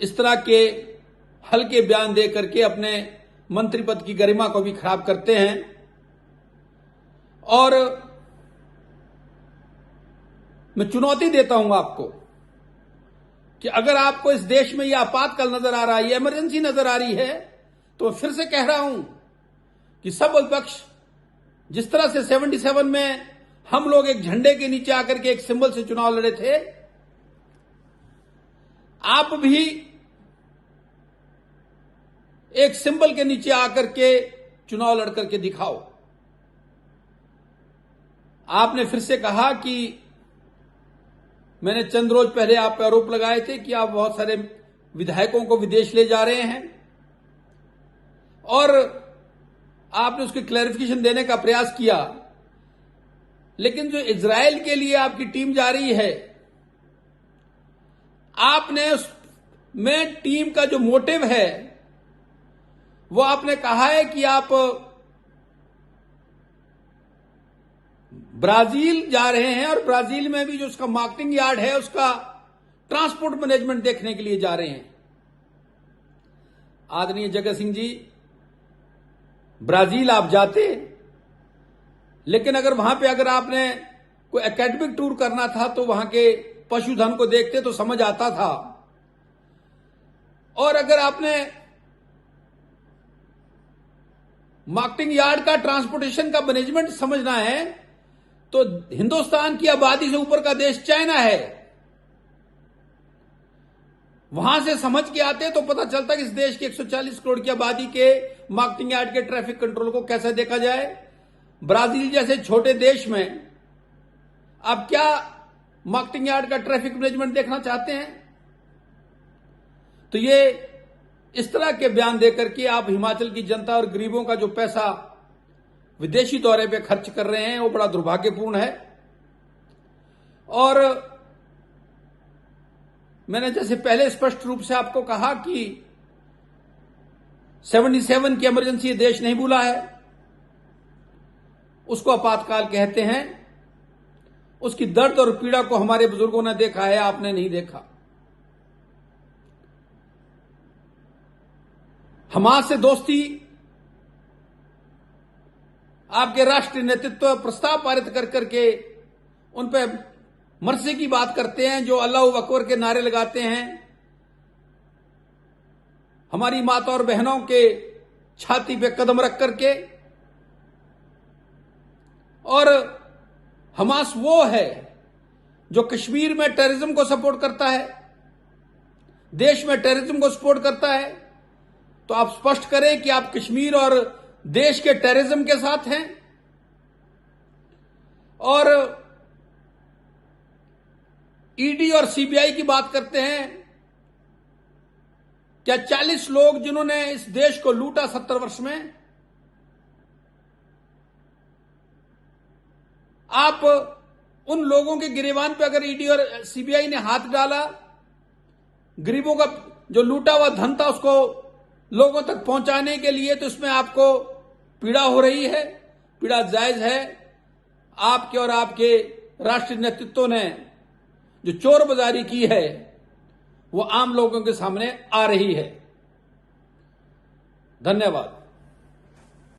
इस तरह के हल्के बयान दे करके अपने मंत्री पद की गरिमा को भी खराब करते हैं। और मैं चुनौती देता हूं आपको कि अगर आपको इस देश में यह आपातकाल नजर आ रहा है, यह इमरजेंसी नजर आ रही है, तो फिर से कह रहा हूं कि सब विपक्ष जिस तरह से 77 में हम लोग एक झंडे के नीचे आकर के एक सिंबल से चुनाव लड़े थे, आप भी एक सिंबल के नीचे आकर के चुनाव लड़ करके दिखाओ। आपने फिर से कहा कि मैंने चंद रोज पहले आप पर आरोप लगाए थे कि आप बहुत सारे विधायकों को विदेश ले जा रहे हैं, और आपने उसकी क्लैरिफिकेशन देने का प्रयास किया। लेकिन जो इजराइल के लिए आपकी टीम जा रही है, आपने उसमें टीम का जो मोटिव है वो आपने कहा है कि आप ब्राजील जा रहे हैं और ब्राजील में भी जो उसका मार्केटिंग यार्ड है उसका ट्रांसपोर्ट मैनेजमेंट देखने के लिए जा रहे हैं। आदरणीय जगत सिंह जी, ब्राजील आप जाते, लेकिन अगर आपने कोई एकेडमिक टूर करना था तो वहां के पशुधन को देखते तो समझ आता था। और अगर आपने मार्केटिंग यार्ड का, ट्रांसपोर्टेशन का मैनेजमेंट समझना है, तो हिंदुस्तान की आबादी से ऊपर का देश चाइना है, वहां से समझ के आते तो पता चलता कि इस देश के 140 करोड़ की आबादी के मार्केटिंग यार्ड के ट्रैफिक कंट्रोल को कैसे देखा जाए। ब्राजील जैसे छोटे देश में आप क्या मार्केटिंग यार्ड का ट्रैफिक मैनेजमेंट देखना चाहते हैं? तो ये इस तरह के बयान देकर के आप हिमाचल की जनता और गरीबों का जो पैसा विदेशी दौरे पे खर्च कर रहे हैं वो बड़ा दुर्भाग्यपूर्ण है। और मैंने जैसे पहले स्पष्ट रूप से आपको कहा कि 77 की इमरजेंसी देश नहीं भूला है, उसको आपातकाल कहते हैं। उसकी दर्द और पीड़ा को हमारे बुजुर्गों ने देखा है, आपने नहीं देखा। हमास से दोस्ती, आपके राष्ट्रीय नेतृत्व प्रस्ताव पारित कर करके उन पे मरसी की बात करते हैं, जो अल्लाह अकबर के नारे लगाते हैं, हमारी माता और बहनों के छाती पे कदम रख करके। और हमास वो है जो कश्मीर में टेररिज्म को सपोर्ट करता है, देश में टेररिज्म को सपोर्ट करता है। तो आप स्पष्ट करें कि आप कश्मीर और देश के टेररिज्म के साथ हैं। और ईडी और सीबीआई की बात करते हैं। क्या 40 लोग जिन्होंने इस देश को लूटा 70 वर्ष में, आप उन लोगों के गिरेबान पे अगर ईडी और सीबीआई ने हाथ डाला, गरीबों का जो लूटा हुआ धन था उसको लोगों तक पहुंचाने के लिए, तो इसमें आपको पीड़ा हो रही है। पीड़ा जायज है। आपके और आपके राष्ट्रीय नेतृत्व ने जो चोर बाजारी की है वो आम लोगों के सामने आ रही है। धन्यवाद।